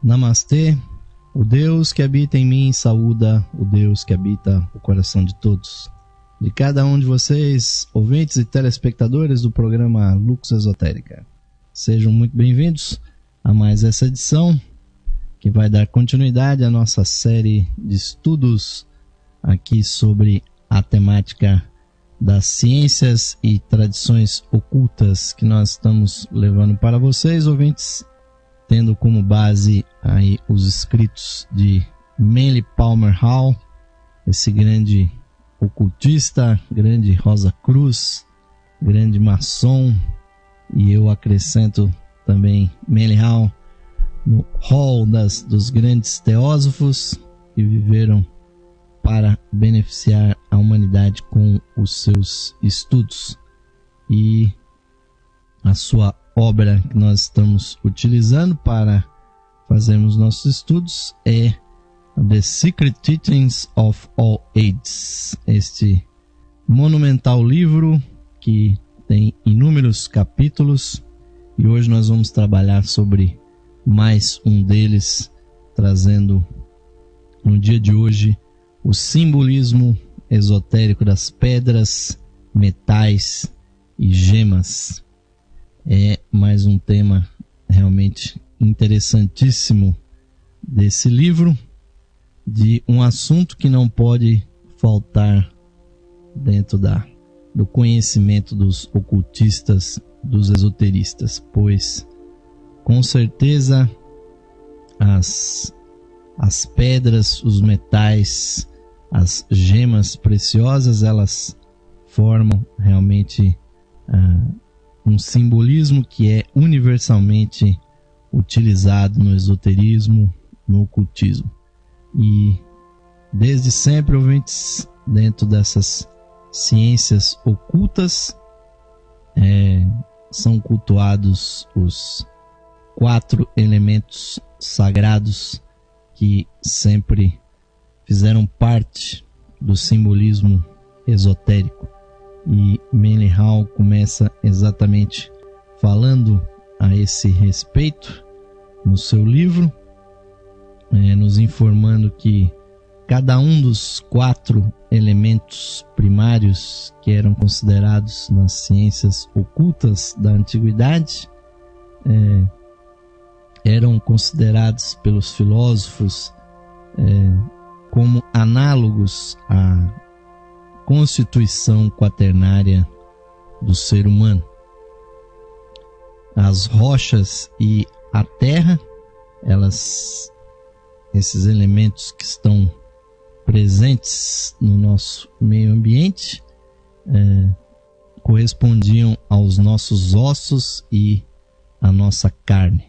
Namastê, o Deus que habita em mim saúda o Deus que habita o coração de todos. De cada um de vocês, ouvintes e telespectadores do programa Lux Esotérica. Sejam muito bem-vindos a mais essa edição, que vai dar continuidade à nossa série de estudos aqui sobre a temática das ciências e tradições ocultas que nós estamos levando para vocês, ouvintes, tendo como base aí os escritos de Manly Palmer Hall, esse grande ocultista, grande Rosa Cruz, grande maçom, e eu acrescento também Manly Hall no hall dos grandes teósofos que viveram para beneficiar a humanidade com os seus estudos. E a sua obra que nós estamos utilizando para fazermos nossos estudos é The Secret Teachings of All Ages, este monumental livro que tem inúmeros capítulos, e hoje nós vamos trabalhar sobre mais um deles, trazendo no dia de hoje o simbolismo esotérico das pedras, metais e gemas. É mais um tema realmente interessantíssimo desse livro, de um assunto que não pode faltar dentro do conhecimento dos ocultistas, dos esoteristas, pois com certeza as pedras, os metais, as gemas preciosas, elas formam realmente um simbolismo que é universalmente utilizado no esoterismo, no ocultismo. E desde sempre, ouvintes, dentro dessas ciências ocultas, são cultuados os 4 elementos sagrados que sempre fizeram parte do simbolismo esotérico. E Manly Hall começa exatamente falando a esse respeito no seu livro, nos informando que cada um dos 4 elementos primários que eram considerados nas ciências ocultas da antiguidade eram considerados pelos filósofos como análogos à constituição quaternária do ser humano. As rochas e a terra, esses elementos que estão presentes no nosso meio ambiente, correspondiam aos nossos ossos e à nossa carne.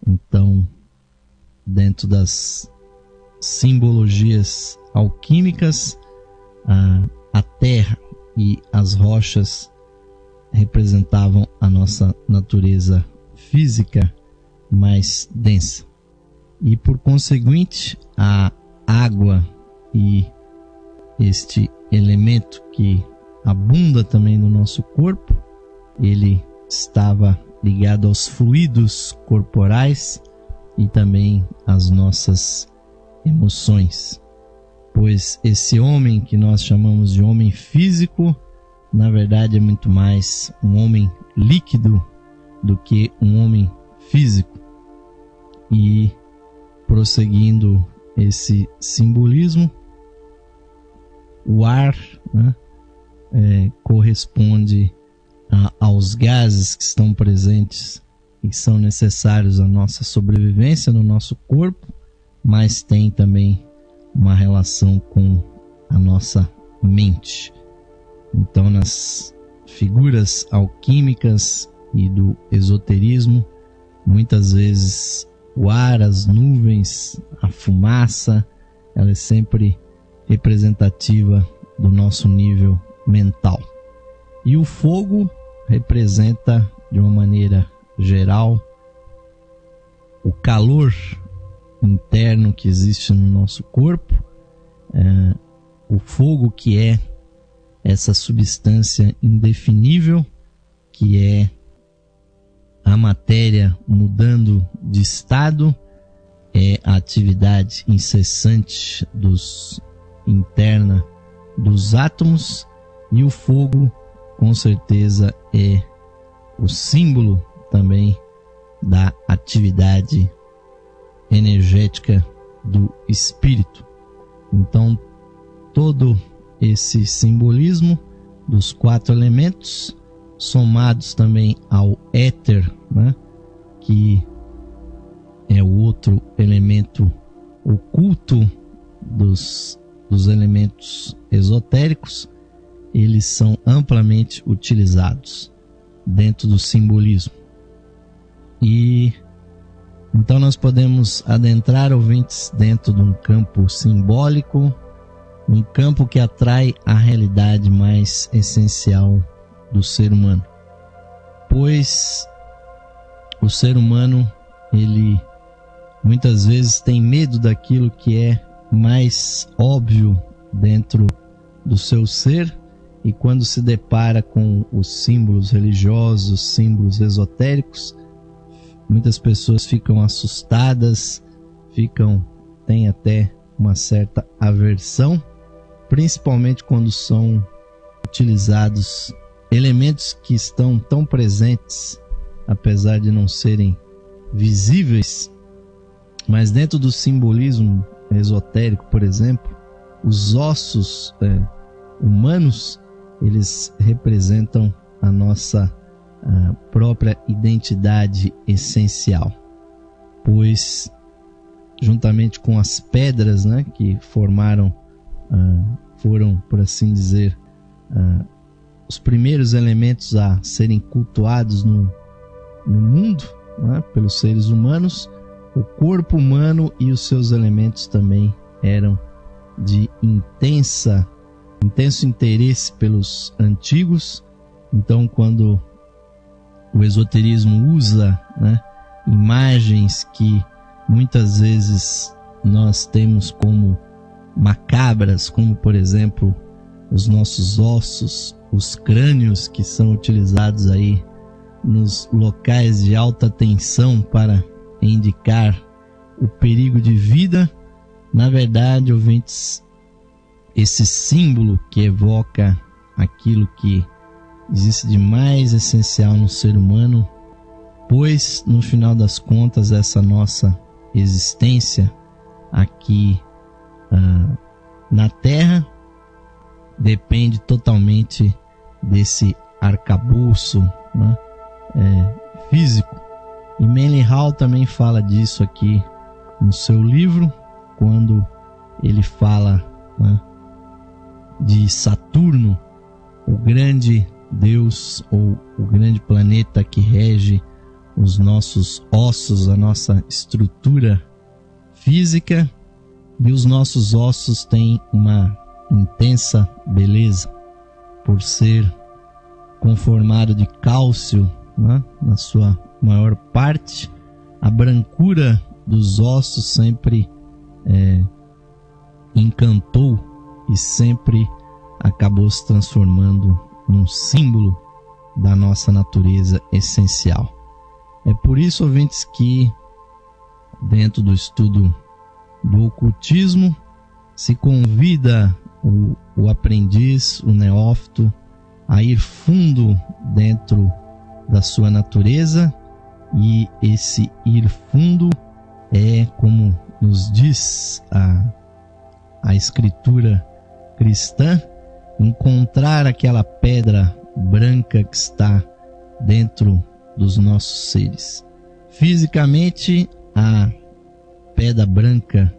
Então, dentro das simbologias alquímicas, a terra e as rochas representavam a nossa natureza física mais densa. E por conseguinte, a água e este elemento que abunda também no nosso corpo, ele estava ligado aos fluidos corporais e também às nossas emoções. Pois esse homem que nós chamamos de homem físico, na verdade é muito mais um homem líquido do que um homem físico. E prosseguindo esse simbolismo, o ar corresponde aos gases que estão presentes e que são necessários à nossa sobrevivência no nosso corpo, mas tem também uma relação com a nossa mente. Então, nas figuras alquímicas e do esoterismo, muitas vezes o ar, as nuvens, a fumaça, ela é sempre representativa do nosso nível mental. E o fogo representa, de uma maneira geral, o calor interno que existe no nosso corpo, o fogo, que é essa substância indefinível, que é a matéria mudando de estado é a atividade incessante interna dos átomos, e o fogo com certeza é o símbolo também da atividade energética do espírito. Então, todo esse simbolismo dos 4 elementos, somados também ao éter, né, que é o outro elemento oculto dos elementos esotéricos, eles são amplamente utilizados dentro do simbolismo. E então nós podemos adentrar, ouvintes, dentro de um campo simbólico, um campo que atrai a realidade mais essencial do ser humano. Pois o ser humano, ele muitas vezes tem medo daquilo que é mais óbvio dentro do seu ser, e quando se depara com os símbolos religiosos, símbolos esotéricos, muitas pessoas ficam assustadas, têm até uma certa aversão, principalmente quando são utilizados elementos que estão tão presentes, apesar de não serem visíveis, mas dentro do simbolismo esotérico, por exemplo, os ossos humanos, eles representam a nossa própria identidade essencial, pois juntamente com as pedras, né, que foram, por assim dizer, os primeiros elementos a serem cultuados no mundo, né, pelos seres humanos, o corpo humano e os seus elementos também eram de intenso interesse pelos antigos. Então, quando o esoterismo usa, né, imagens que muitas vezes nós temos como macabras, como por exemplo os nossos ossos, os crânios que são utilizados aí nos locais de alta tensão para indicar o perigo de vida, na verdade, ouvintes, esse símbolo que evoca aquilo que existe de mais essencial no ser humano, pois no final das contas essa nossa existência aqui na Terra depende totalmente desse arcabouço, né, físico. E Manly Hall também fala disso aqui no seu livro, quando ele fala, né, de Saturno, o grande Deus ou o grande planeta que rege os nossos ossos, a nossa estrutura física, e os nossos ossos têm uma intensa beleza por ser conformado de cálcio, né, na sua maior parte. A brancura dos ossos sempre encantou e sempre acabou se transformando num símbolo da nossa natureza essencial. É por isso, ouvintes, que dentro do estudo do ocultismo se convida o aprendiz, o neófito, a ir fundo dentro da sua natureza, e esse ir fundo é, como nos diz a escritura cristã, encontrar aquela pedra branca que está dentro dos nossos seres. Fisicamente, a pedra branca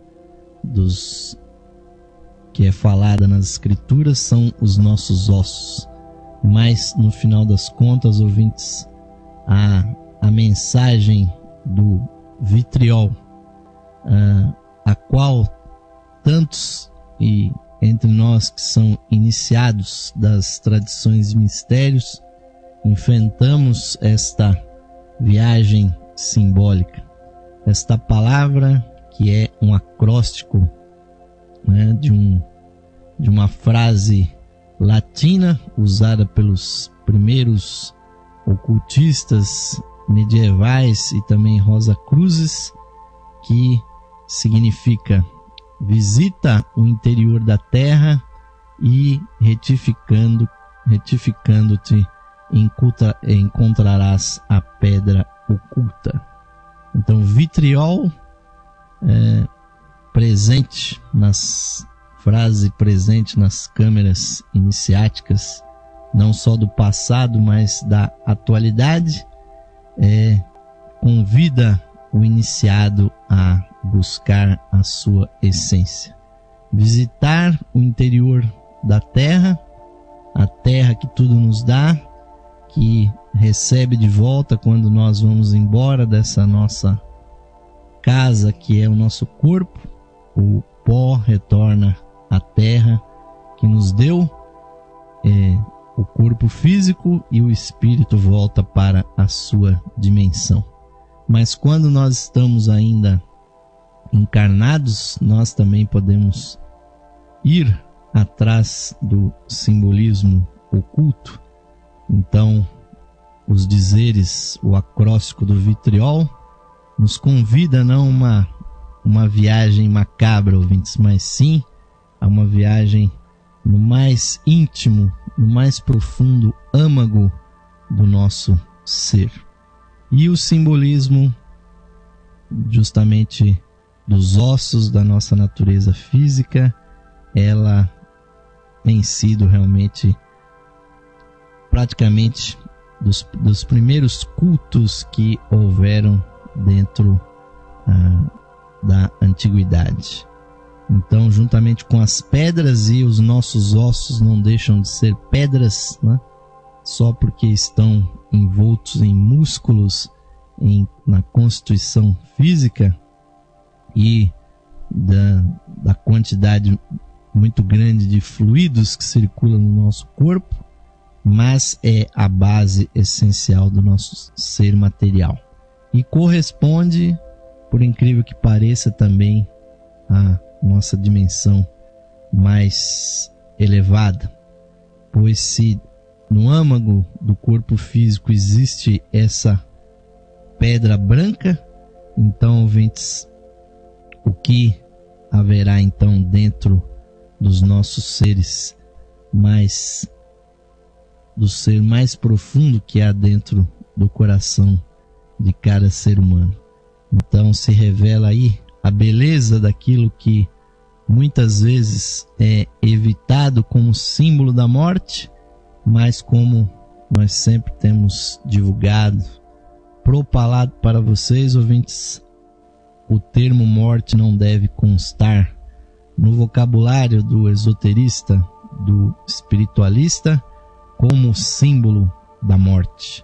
que é falada nas escrituras são os nossos ossos, mas no final das contas, ouvintes, a mensagem do vitriol, a qual tantos e entre nós que são iniciados das tradições e mistérios enfrentamos esta viagem simbólica, esta palavra que é um acróstico, né, de uma frase latina usada pelos primeiros ocultistas medievais e também Rosa Cruzes, que significa visita o interior da terra e retificando-te encontrarás a pedra oculta. Então, vitriol presente frase presente nas câmeras iniciáticas, não só do passado, mas da atualidade, convida o iniciado a buscar a sua essência. Visitar o interior da terra, a terra que tudo nos dá, que recebe de volta quando nós vamos embora dessa nossa casa, que é o nosso corpo. O pó retorna à terra que nos deu, o corpo físico, e o espírito volta para a sua dimensão. Mas quando nós estamos ainda encarnados, nós também podemos ir atrás do simbolismo oculto. Então, os dizeres, o acróstico do vitriol, nos convida não uma viagem macabra, ouvintes, mas sim a uma viagem no mais íntimo, no mais profundo âmago do nosso ser. E o simbolismo justamente dos ossos da nossa natureza física, ela tem sido realmente praticamente dos primeiros cultos que houveram dentro da antiguidade. Então, juntamente com as pedras, e os nossos ossos não deixam de ser pedras, né? Só porque estão envoltos em músculos, na constituição física e da quantidade muito grande de fluidos que circulam no nosso corpo, mas é a base essencial do nosso ser material. E corresponde, por incrível que pareça, também à nossa dimensão mais elevada. Pois se no âmago do corpo físico existe essa pedra branca, então, ouvintes, o que haverá então dentro dos nossos seres do ser mais profundo que há dentro do coração de cada ser humano? Então se revela aí a beleza daquilo que muitas vezes é evitado como símbolo da morte, mas como nós sempre temos divulgado, propalado para vocês, ouvintes, o termo morte não deve constar no vocabulário do esoterista, do espiritualista, como símbolo da morte,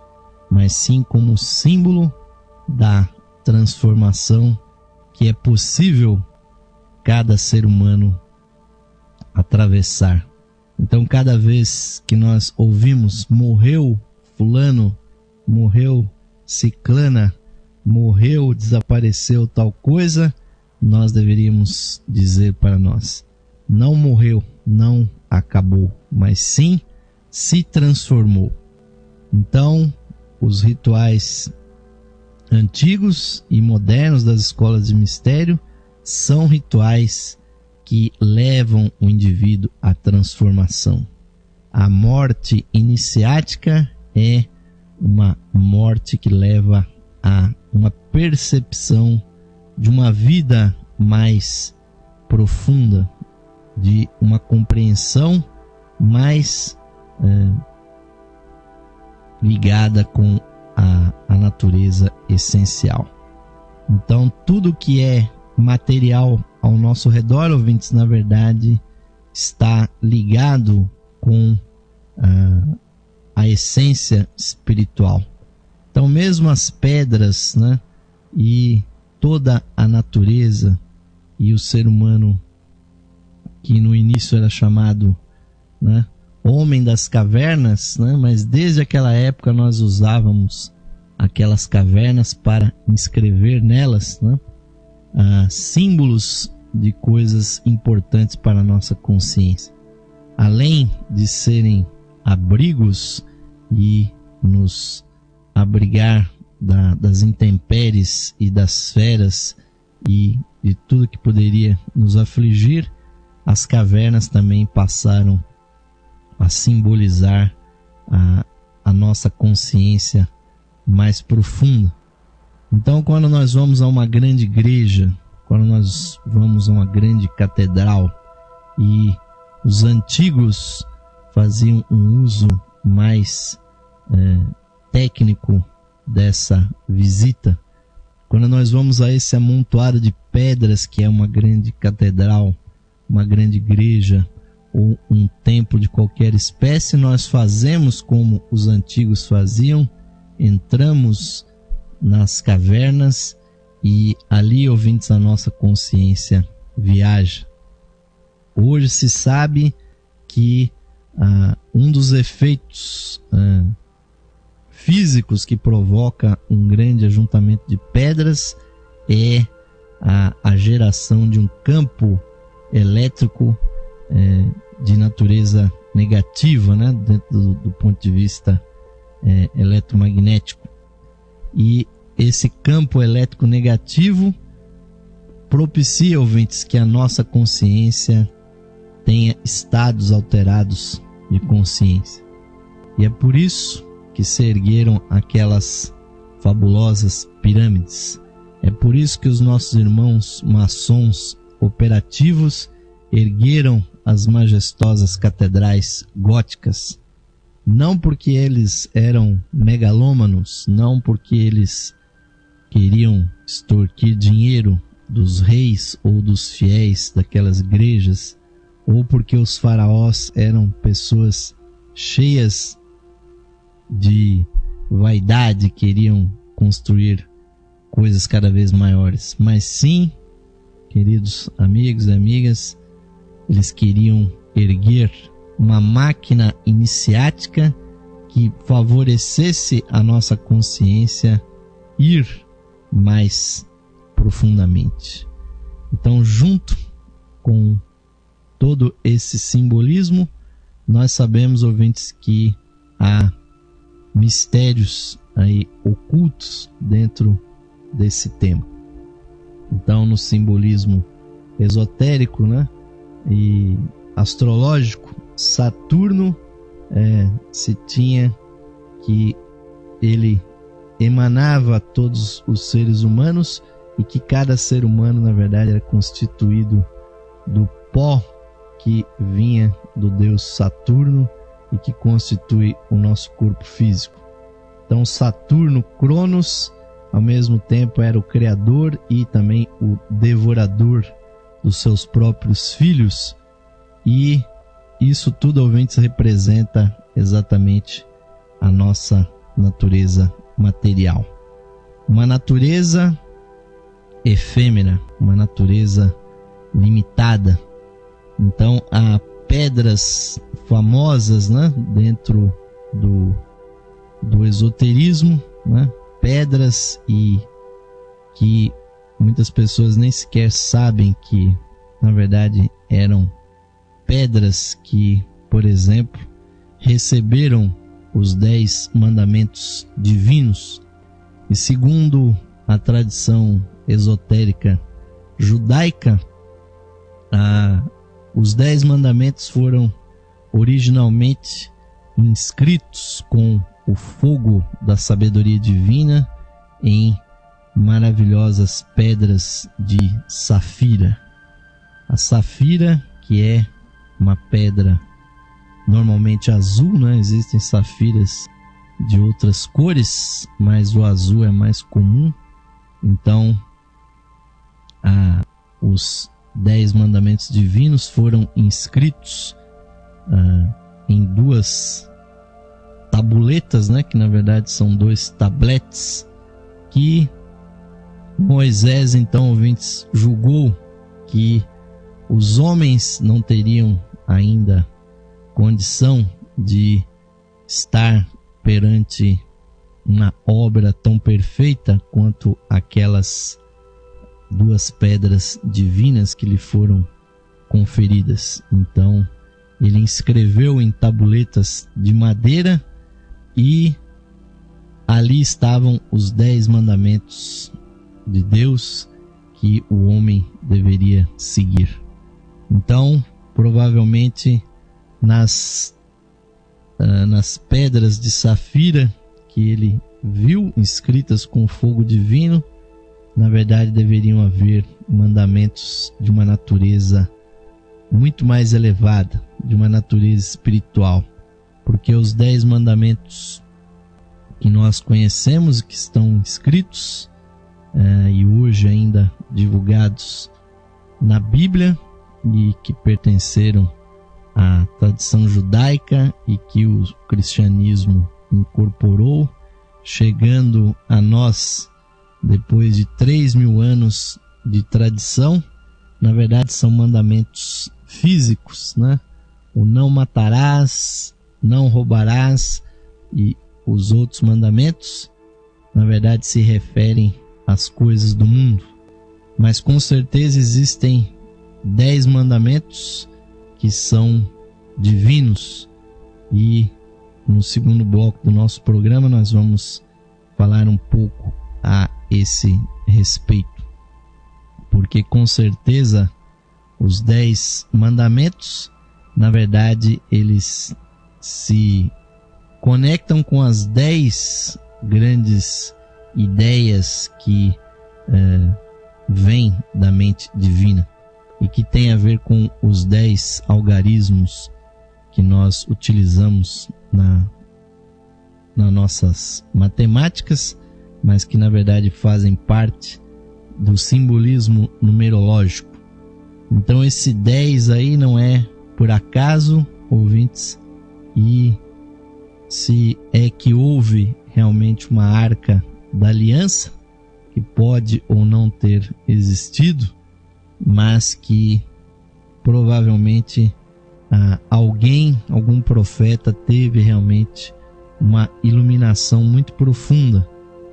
mas sim como símbolo da transformação que é possível cada ser humano atravessar. Então, cada vez que nós ouvimos morreu fulano, morreu ciclana, morreu, desapareceu tal coisa, nós deveríamos dizer para nós: não morreu, não acabou, mas sim se transformou. Então, os rituais antigos e modernos das escolas de mistério são rituais que levam o indivíduo à transformação. A morte iniciática é uma morte que leva a uma percepção de uma vida mais profunda, de uma compreensão mais ligada com a natureza essencial. Então, tudo que é material ao nosso redor, ouvintes, na verdade está ligado com a essência espiritual. Então, mesmo as pedras, né, e toda a natureza, e o ser humano, que no início era chamado, né, homem das cavernas, né, mas desde aquela época nós usávamos aquelas cavernas para inscrever nelas, né, símbolos de coisas importantes para a nossa consciência. Além de serem abrigos e nos abrigar das intempéries e das feras e de tudo que poderia nos afligir, as cavernas também passaram a simbolizar a nossa consciência mais profunda. Então, quando nós vamos a uma grande igreja, quando nós vamos a uma grande catedral e os antigos faziam um uso mais técnico dessa visita, quando nós vamos a esse amontoado de pedras que é uma grande catedral, uma grande igreja ou um templo de qualquer espécie, nós fazemos como os antigos faziam, entramos nas cavernas e ali, ouvintes, a nossa consciência viaja. Hoje se sabe que um dos efeitos físicos que provoca um grande ajuntamento de pedras é a geração de um campo elétrico de natureza negativa, né, dentro do ponto de vista eletromagnético. E esse campo elétrico negativo propicia, ouvintes, que a nossa consciência tenha estados alterados de consciência. E é por isso que se ergueram aquelas fabulosas pirâmides. É por isso que os nossos irmãos maçons operativos ergueram as majestosas catedrais góticas. Não porque eles eram megalômanos, não porque eles queriam extorquir dinheiro dos reis ou dos fiéis daquelas igrejas, ou porque os faraós eram pessoas cheias de vaidade, queriam construir coisas cada vez maiores. Mas sim, queridos amigos e amigas, eles queriam erguer uma máquina iniciática que favorecesse a nossa consciência ir mais profundamente. Então, junto com todo esse simbolismo, nós sabemos, ouvintes, que há mistérios aí ocultos dentro desse tema. Então, no simbolismo esotérico, né, e astrológico, Saturno se tinha que ele emanava a todos os seres humanos e que cada ser humano, na verdade, era constituído do pó que vinha do deus Saturno e que constitui o nosso corpo físico. Então, Saturno, Cronos, ao mesmo tempo era o criador e também o devorador dos seus próprios filhos, e isso tudo, ouvintes, representa exatamente a nossa natureza material. Uma natureza efêmera, uma natureza limitada. Então, há pedras famosas, né, dentro do esoterismo, né, pedras e que muitas pessoas nem sequer sabem que, na verdade, eram pedras que, por exemplo, receberam os 10 mandamentos divinos. E segundo a tradição esotérica judaica, os 10 mandamentos foram originalmente inscritos com o fogo da sabedoria divina em maravilhosas pedras de safira. A safira, que é uma pedra normalmente azul, né? Existem safiras de outras cores, mas o azul é mais comum. Então, os 10 mandamentos divinos foram inscritos em 2 tabuletas, né? Que na verdade são 2 tabletes, que Moisés, então, ouvintes, julgou que os homens não teriam ainda condição de estar perante uma obra tão perfeita quanto aquelas 2 pedras divinas que lhe foram conferidas. Então, ele inscreveu em tabuletas de madeira e ali estavam os 10 mandamentos de Deus, que o homem deveria seguir. Então, provavelmente nas pedras de safira que ele viu inscritas com fogo divino, na verdade deveriam haver mandamentos de uma natureza muito mais elevada, de uma natureza espiritual, porque os 10 mandamentos que nós conhecemos e que estão escritos e hoje ainda divulgados na Bíblia e que pertenceram à tradição judaica e que o cristianismo incorporou, chegando a nós depois de 3.000 anos de tradição. Na verdade são mandamentos físicos, né? O não matarás, não roubarás e os outros mandamentos, na verdade se referem às coisas do mundo. Mas com certeza existem 10 mandamentos que são divinos, e no segundo bloco do nosso programa nós vamos falar um pouco a esse respeito, porque com certeza os 10 mandamentos, na verdade, eles se conectam com as 10 grandes ideias que vêm da mente divina e que tem a ver com os 10 algarismos que nós utilizamos nas nossas matemáticas, mas que na verdade fazem parte do simbolismo numerológico. Então esse 10 aí não é por acaso, ouvintes, e se é que houve realmente uma arca da aliança, que pode ou não ter existido, mas que provavelmente algum profeta teve realmente uma iluminação muito profunda,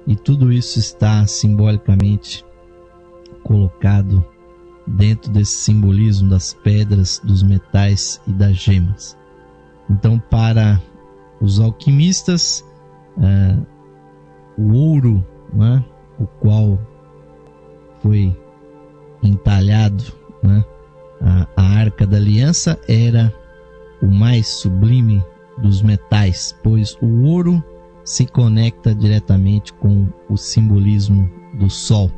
e tudo isso está simbolicamente colocado dentro desse simbolismo das pedras, dos metais e das gemas. Então, para os alquimistas, o ouro, né, o qual foi entalhado, né, a arca da aliança, era o mais sublime dos metais, pois o ouro se conecta diretamente com o simbolismo do sol,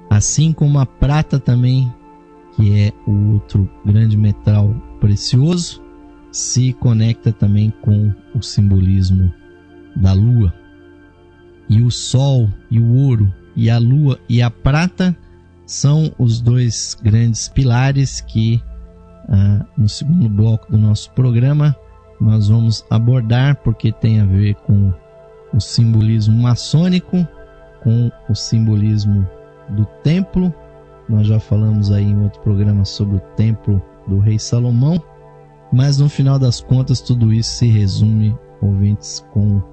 assim como a prata também, que é o outro grande metal precioso, se conecta também com o simbolismo da lua. E o sol e o ouro e a lua e a prata são os 2 grandes pilares que no segundo bloco do nosso programa nós vamos abordar, porque tem a ver com o simbolismo maçônico, com o simbolismo do templo. Nós já falamos aí em outro programa sobre o templo do rei Salomão, mas no final das contas tudo isso se resume, ouvintes, com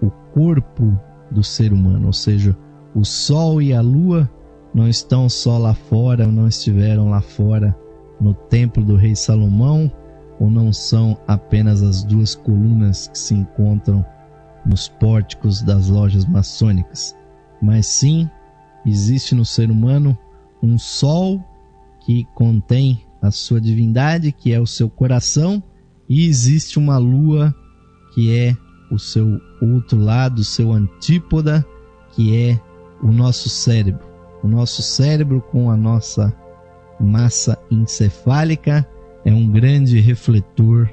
o corpo do ser humano, ou seja, o sol e a lua não estão só lá fora, não estiveram lá fora no templo do rei Salomão, ou não são apenas as 2 colunas que se encontram nos pórticos das lojas maçônicas, mas sim existe no ser humano um sol que contém a sua divindade, que é o seu coração, e existe uma lua que é o seu outro lado, o seu antípoda, que é o nosso cérebro. O nosso cérebro, com a nossa massa encefálica, é um grande refletor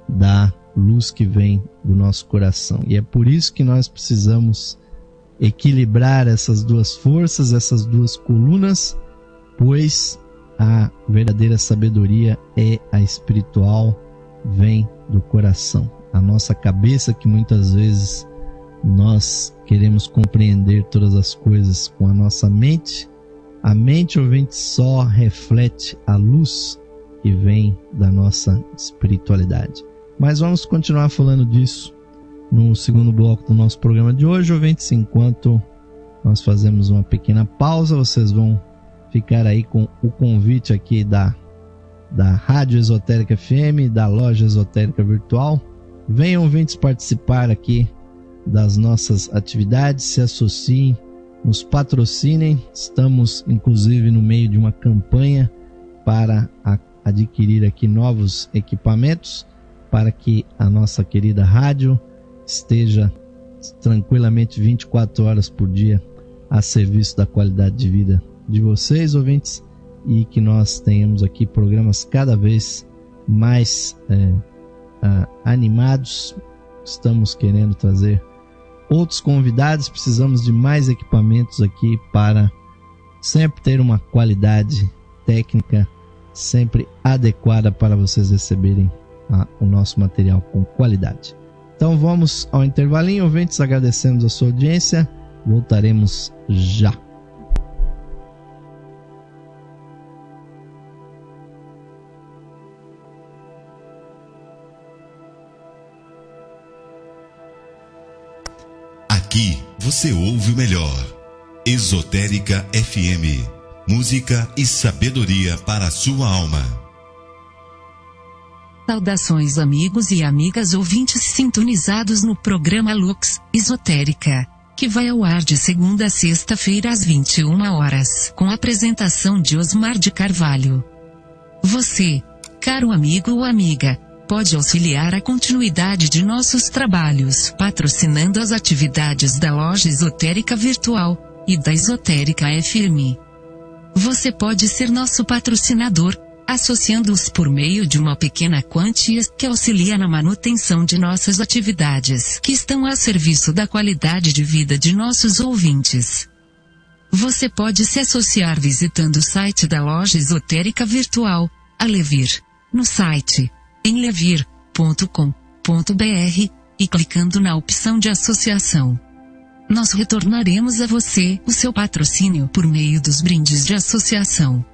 da luz que vem do nosso coração. E é por isso que nós precisamos equilibrar essas 2 forças, essas 2 colunas, pois a verdadeira sabedoria é a espiritual, vem do coração. A nossa cabeça, que muitas vezes nós queremos compreender todas as coisas com a nossa mente, a mente, ouvinte, só reflete a luz que vem da nossa espiritualidade. Mas vamos continuar falando disso no segundo bloco do nosso programa de hoje, ouvintes. Enquanto nós fazemos uma pequena pausa, vocês vão ficar aí com o convite aqui da Rádio Esotérica FM, da Loja Esotérica Virtual. Venham, ouvintes, participar aqui das nossas atividades, se associem nos patrocinem. Estamos inclusive no meio de uma campanha para adquirir aqui novos equipamentos para que a nossa querida rádio esteja tranquilamente 24 horas por dia a serviço da qualidade de vida de vocês, ouvintes, e que nós tenhamos aqui programas cada vez mais animados. Estamos querendo trazer outros convidados, precisamos de mais equipamentos aqui para sempre ter uma qualidade técnica sempre adequada para vocês receberem o nosso material com qualidade. Então vamos ao intervalinho, ouvintes, agradecemos a sua audiência, voltaremos já. Aqui você ouve o melhor. Esotérica FM. Música e sabedoria para a sua alma. Saudações, amigos e amigas ouvintes sintonizados no programa Lux Esotérica, que vai ao ar de segunda a sexta-feira às 21 horas, com a apresentação de Osmar de Carvalho. Você, caro amigo ou amiga, pode auxiliar a continuidade de nossos trabalhos patrocinando as atividades da Loja Esotérica Virtual e da Esotérica FM. Você pode ser nosso patrocinador, associando-os por meio de uma pequena quantia que auxilia na manutenção de nossas atividades que estão a serviço da qualidade de vida de nossos ouvintes. Você pode se associar visitando o site da Loja Esotérica Virtual, a Levir, no site em levir.com.br e clicando na opção de associação. Nós retornaremos a você o seu patrocínio por meio dos brindes de associação.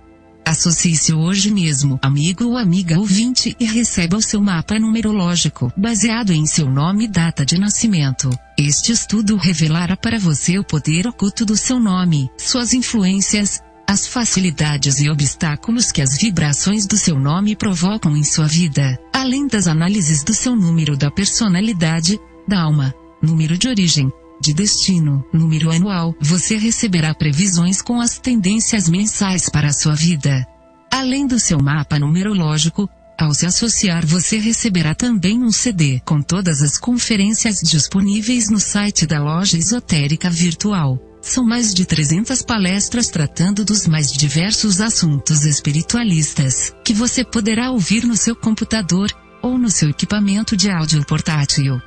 Associe-se hoje mesmo, amigo ou amiga ouvinte, e receba o seu mapa numerológico, baseado em seu nome e data de nascimento. Este estudo revelará para você o poder oculto do seu nome, suas influências, as facilidades e obstáculos que as vibrações do seu nome provocam em sua vida, além das análises do seu número da personalidade, da alma, número de origem, de destino, número anual. Você receberá previsões com as tendências mensais para a sua vida. Além do seu mapa numerológico, ao se associar você receberá também um CD com todas as conferências disponíveis no site da Loja Esotérica Virtual. São mais de 300 palestras tratando dos mais diversos assuntos espiritualistas, que você poderá ouvir no seu computador, ou no seu equipamento de áudio portátil.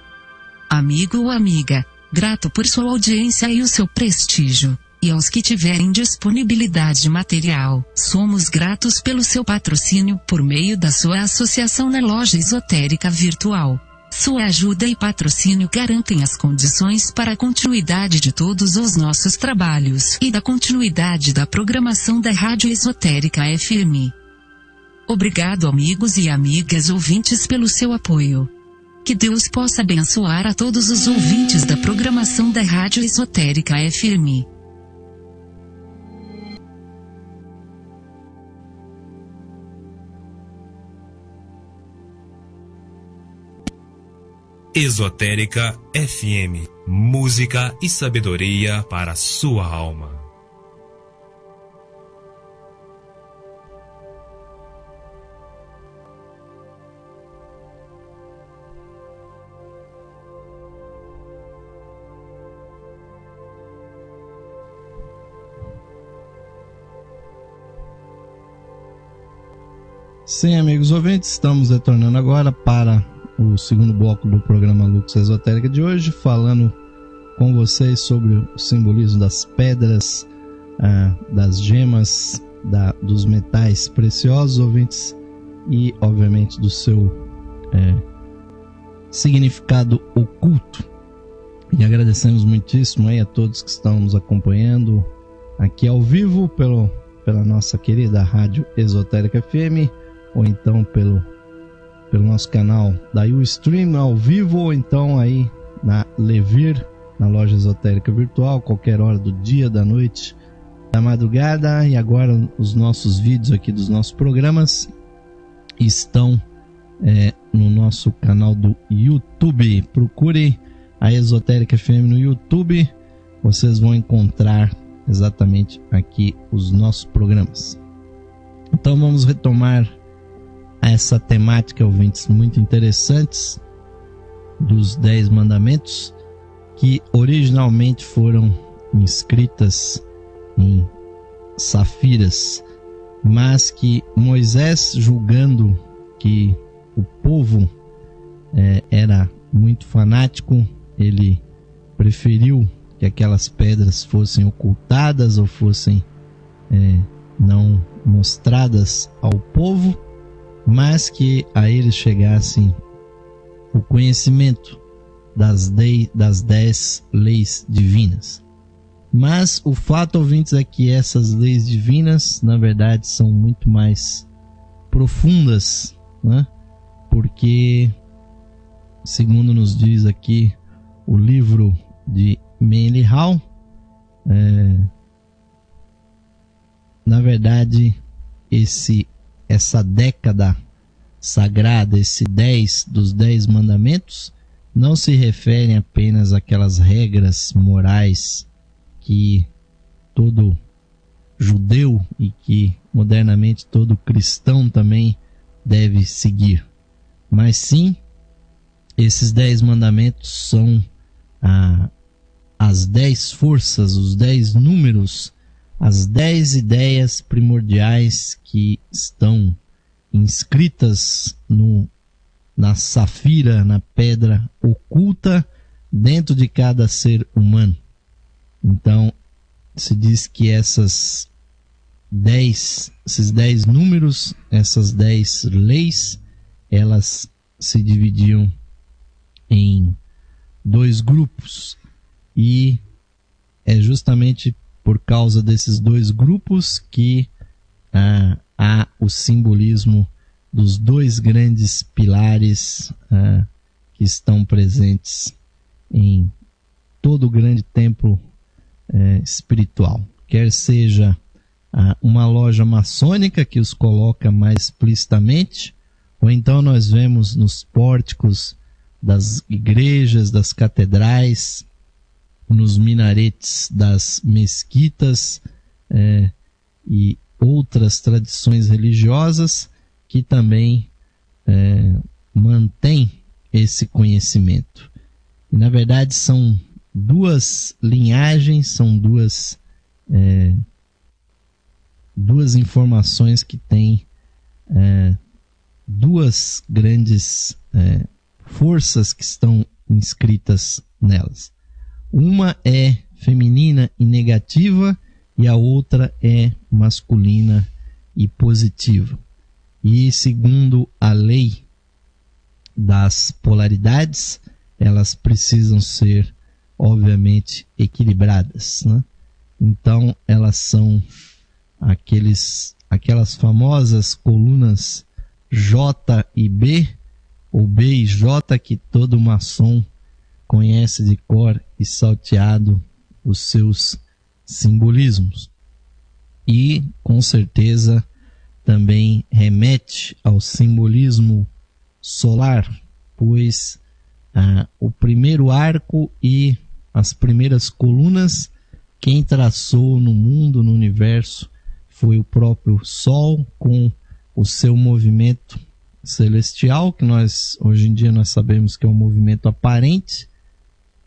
Amigo ou amiga, grato por sua audiência e o seu prestígio. E aos que tiverem disponibilidade material, somos gratos pelo seu patrocínio por meio da sua associação na Loja Esotérica Virtual. Sua ajuda e patrocínio garantem as condições para a continuidade de todos os nossos trabalhos e da continuidade da programação da Rádio Esotérica FM. Obrigado, amigos e amigas ouvintes, pelo seu apoio. Que Deus possa abençoar a todos os ouvintes da programação da Rádio Esotérica FM. Esotérica FM. Música e sabedoria para a sua alma. Sim, amigos ouvintes, estamos retornando agora para o segundo bloco do programa Lux Esotérica de hoje, falando com vocês sobre o simbolismo das pedras, das gemas, dos metais preciosos, ouvintes, e obviamente do seu significado oculto. E agradecemos muitíssimo aí a todos que estão nos acompanhando aqui ao vivo pela nossa querida Rádio Esotérica FM, ou então pelo nosso canal da Ustream ao vivo, ou então aí na Levir, na Loja Esotérica Virtual, qualquer hora do dia, da noite, da madrugada. E agora os nossos vídeos aqui dos nossos programas estão no nosso canal do YouTube. Procure a Esotérica FM no YouTube vocês vão encontrar exatamente aqui os nossos programas. Então vamos retomar essa temática, ouvintes, muito interessantes, dos 10 mandamentos, que originalmente foram inscritas em safiras, mas que Moisés, julgando que o povo era muito fanático, ele preferiu que aquelas pedras fossem ocultadas ou fossem não mostradas ao povo, mas que a eles chegassem o conhecimento das 10 leis divinas. Mas o fato, ouvintes, é que essas leis divinas, na verdade, são muito mais profundas, né? Porque, segundo nos diz aqui o livro de Menlihal, na verdade, essa década sagrada, esse 10 dos 10 mandamentos, não se referem apenas àquelas regras morais que todo judeu e que modernamente todo cristão também deve seguir, mas sim, esses 10 mandamentos são as 10 forças, os 10 números, as 10 ideias primordiais que estão inscritas na safira, na pedra oculta dentro de cada ser humano. Então, se diz que esses 10 números, essas 10 leis, elas se dividiam em 2 grupos, e é justamente por causa desses 2 grupos que há o simbolismo dos 2 grandes pilares que estão presentes em todo o grande templo espiritual, quer seja uma loja maçônica que os coloca mais explicitamente, ou então nós vemos nos pórticos das igrejas, das catedrais, nos minaretes das mesquitas e outras tradições religiosas que também mantêm esse conhecimento. E, na verdade, são 2 linhagens, são duas informações que têm 2 grandes forças que estão inscritas nelas. Uma é feminina e negativa e a outra é masculina e positiva. E segundo a lei das polaridades, elas precisam ser, obviamente, equilibradas, né? Então, elas são aquelas famosas colunas J e B, ou B e J, que todo maçom conhece de cor e salteado os seus simbolismos. E, com certeza, também remete ao simbolismo solar, pois o primeiro arco e as primeiras colunas, quem traçou no mundo, no universo, foi o próprio Sol, com o seu movimento celestial, que hoje em dia nós sabemos que é um movimento aparente,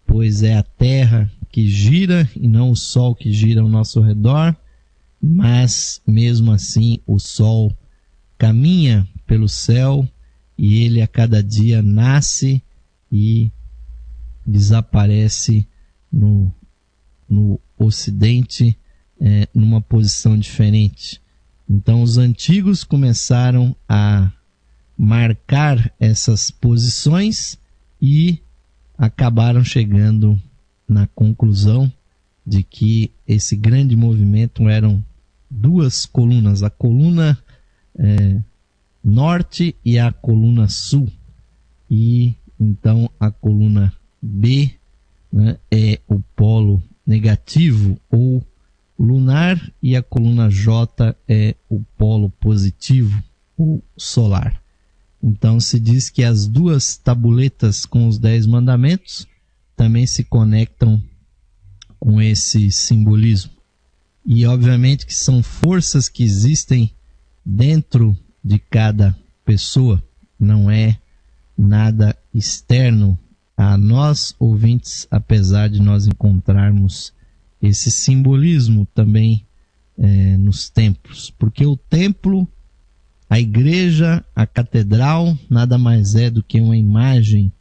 pois é a Terra que gira e não o Sol que gira ao nosso redor, mas mesmo assim o Sol caminha pelo céu e ele a cada dia nasce e desaparece no ocidente numa posição diferente. Então os antigos começaram a marcar essas posições e acabaram chegando na conclusão de que esse grande movimento eram 2 colunas, a coluna norte e a coluna sul. E então a coluna B, né, é o polo negativo ou lunar, e a coluna J é o polo positivo ou solar. Então se diz que as 2 tabuletas com os 10 mandamentos também se conectam com esse simbolismo. E obviamente que são forças que existem dentro de cada pessoa, não é nada externo a nós, ouvintes, apesar de nós encontrarmos esse simbolismo também nos templos. Porque o templo, a igreja, a catedral, nada mais é do que uma imagem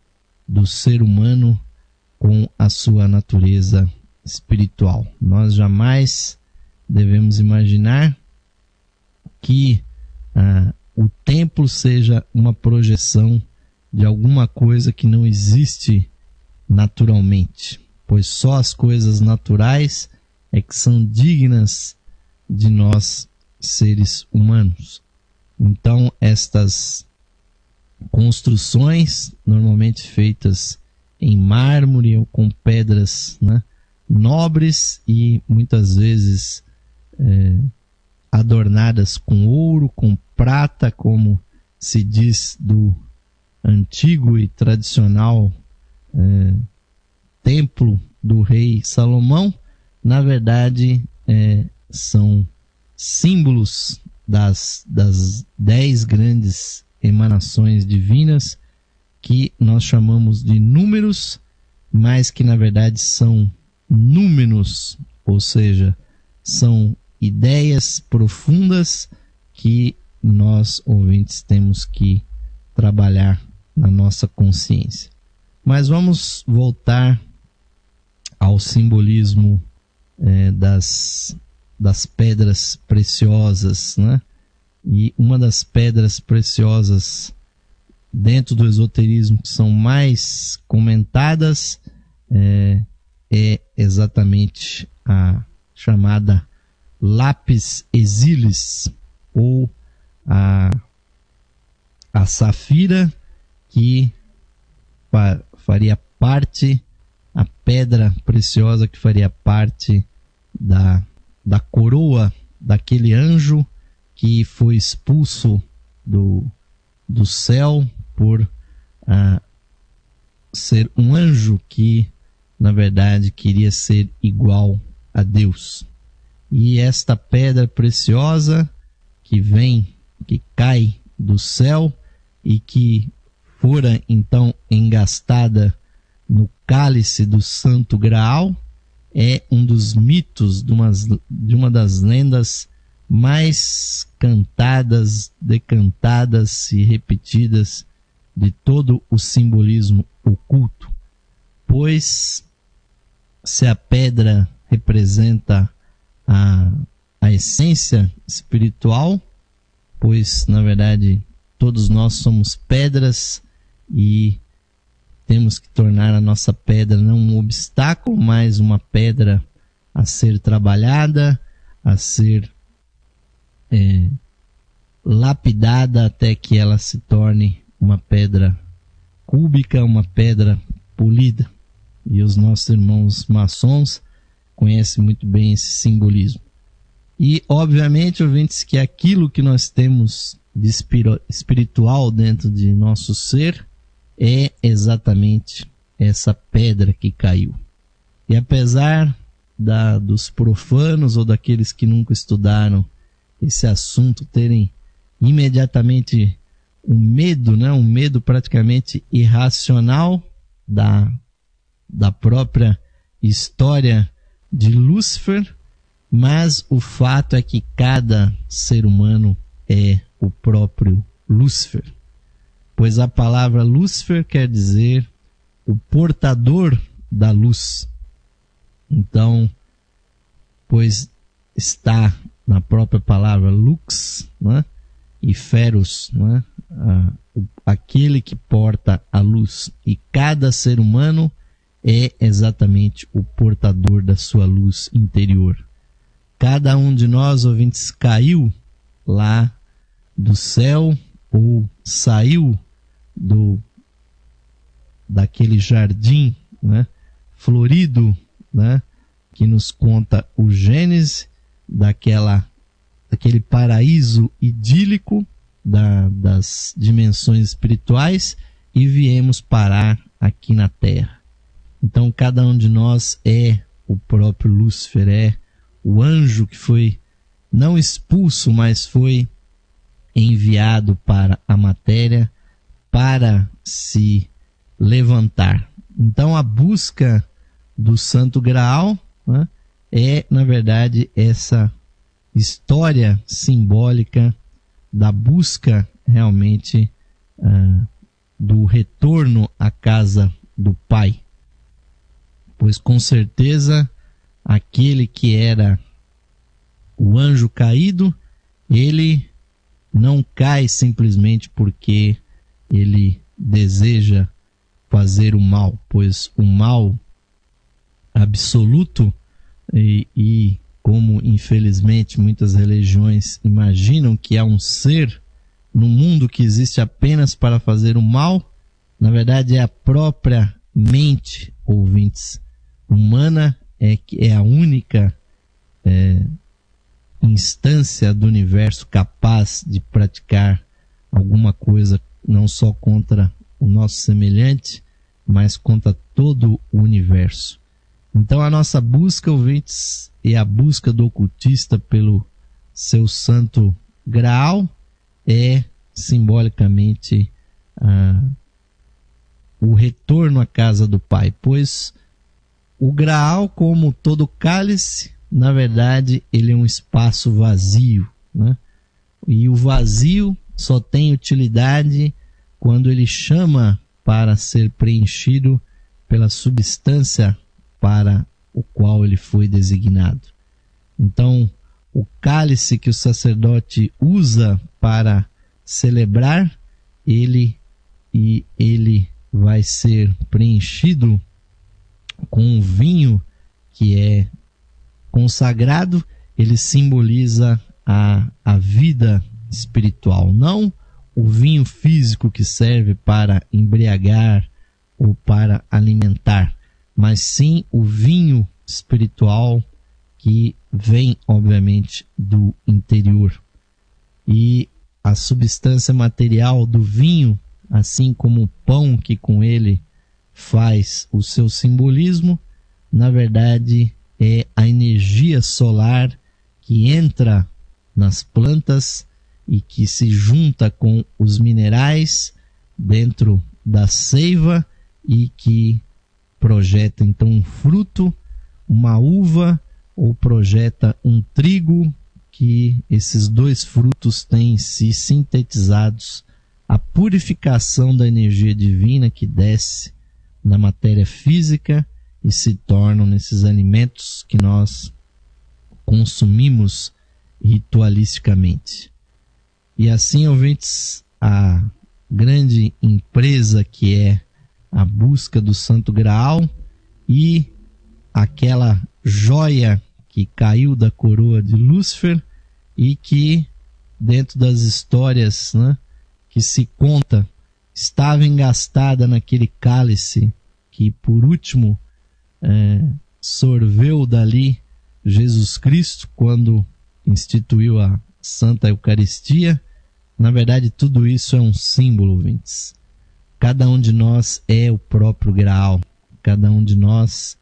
do ser humano com a sua natureza espiritual. Nós jamais devemos imaginar que o templo seja uma projeção de alguma coisa que não existe naturalmente, pois só as coisas naturais é que são dignas de nós, seres humanos. Então, estas construções, normalmente feitas em mármore ou com pedras, né, nobres e muitas vezes adornadas com ouro, com prata, como se diz do antigo e tradicional templo do rei Salomão, na verdade são símbolos das 10 grandes emanações divinas que nós chamamos de números, mas que na verdade são númenos, ou seja, são ideias profundas que nós, ouvintes, temos que trabalhar na nossa consciência. Mas vamos voltar ao simbolismo das pedras preciosas, né? E uma das pedras preciosas dentro do esoterismo que são mais comentadas é exatamente a chamada lápis exilis, ou a safira, que faria parte, a pedra preciosa que faria parte da coroa daquele anjo que foi expulso do céu por ser um anjo que, na verdade, queria ser igual a Deus. E esta pedra preciosa que cai do céu e que fora então engastada no cálice do Santo Graal, é um dos mitos de uma das lendas mais cantadas, decantadas e repetidas de todo o simbolismo oculto. Pois se a pedra representa a essência espiritual, pois na verdade todos nós somos pedras e temos que tornar a nossa pedra não um obstáculo, mas uma pedra a ser trabalhada, a ser lapidada até que ela se torne uma pedra cúbica, uma pedra polida. E os nossos irmãos maçons conhecem muito bem esse simbolismo. E, obviamente, ouvintes, que aquilo que nós temos de espiritual dentro de nosso ser é exatamente essa pedra que caiu. E apesar dos profanos ou daqueles que nunca estudaram esse assunto terem imediatamente um medo, né? Um medo praticamente irracional da própria história de Lúcifer, mas o fato é que cada ser humano é o próprio Lúcifer, pois a palavra Lúcifer quer dizer o portador da luz. Então, pois está na própria palavra lux, né? E feros, né? Aquele que porta a luz, e cada ser humano é exatamente o portador da sua luz interior. Cada um de nós, ouvintes, caiu lá do céu ou saiu daquele jardim, né, florido, né, que nos conta o Gênesis, daquele paraíso idílico das dimensões espirituais, e viemos parar aqui na Terra. Então cada um de nós é o próprio Lúcifer, é o anjo que foi não expulso, mas foi enviado para a matéria para se levantar. Então a busca do Santo Graal, né, é, na verdade, essa história simbólica da busca realmente do retorno à casa do Pai. Pois com certeza aquele que era o anjo caído, ele não cai simplesmente porque ele deseja fazer o mal, pois o mal absoluto e como infelizmente muitas religiões imaginam que há um ser no mundo que existe apenas para fazer o mal, na verdade é a própria mente, ouvintes, humana, é a única instância do universo capaz de praticar alguma coisa não só contra o nosso semelhante, mas contra todo o universo. Então a nossa busca, ouvintes, é a busca do ocultista pelo seu santo Graal, é simbolicamente o retorno à casa do Pai, pois o Graal, como todo cálice, na verdade ele é um espaço vazio, né? E o vazio só tem utilidade quando ele chama para ser preenchido pela substância para o qual ele foi designado. Então, o cálice que o sacerdote usa para celebrar, ele vai ser preenchido com o vinho que é consagrado. Ele simboliza a vida espiritual, não o vinho físico que serve para embriagar ou para alimentar, mas sim o vinho espiritual que vem, obviamente, do interior. E a substância material do vinho, assim como o pão que com ele faz o seu simbolismo, na verdade é a energia solar que entra nas plantas e que se junta com os minerais dentro da seiva e que projeta então um fruto, uma uva, ou projeta um trigo, que esses dois frutos têm em si sintetizados a purificação da energia divina que desce na matéria física e se tornam nesses alimentos que nós consumimos ritualisticamente. E assim, ouvintes, a grande empresa que é a busca do Santo Graal e aquela joia que caiu da coroa de Lúcifer e que, dentro das histórias, né, que se conta, estava engastada naquele cálice que, por último, sorveu dali Jesus Cristo quando instituiu a Santa Eucaristia. Na verdade, tudo isso é um símbolo, ouvintes. Cada um de nós é o próprio Graal. Cada um de nós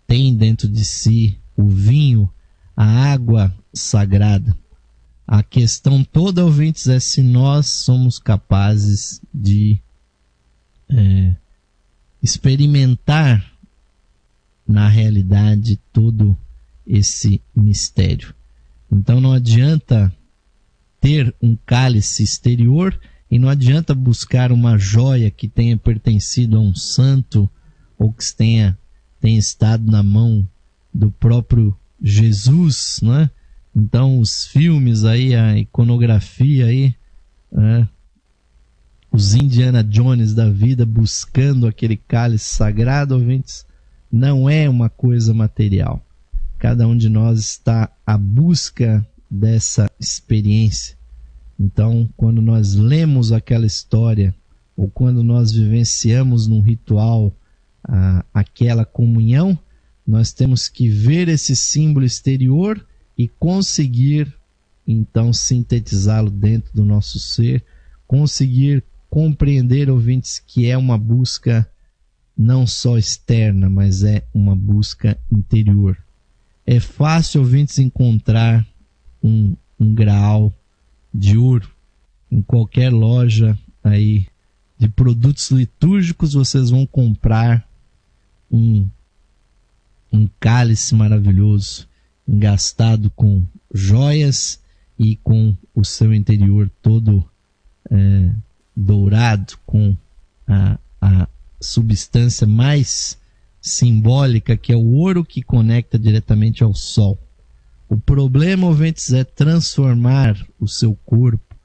tem dentro de si o vinho, a água sagrada. A questão toda, ouvintes, é se nós somos capazes de experimentar na realidade todo esse mistério. Então não adianta ter um cálice exterior e não adianta buscar uma joia que tenha pertencido a um santo ou que tenha estado na mão do próprio Jesus, né? Então os filmes aí, a iconografia aí, os Indiana Jones da vida buscando aquele cálice sagrado, ouvintes, não é uma coisa material. Cada um de nós está à busca dessa experiência. Então, quando nós lemos aquela história, ou quando nós vivenciamos num ritual aquela comunhão, nós temos que ver esse símbolo exterior e conseguir, então, sintetizá-lo dentro do nosso ser, conseguir compreender, ouvintes, que é uma busca não só externa, mas é uma busca interior. É fácil, ouvintes, encontrar um graal de ouro em qualquer loja aí de produtos litúrgicos. Vocês vão comprar um cálice maravilhoso, engastado com joias e com o seu interior todo dourado, com a substância mais simbólica, que é o ouro que conecta diretamente ao sol. O problema, ouvintes, é transformar o seu corpo,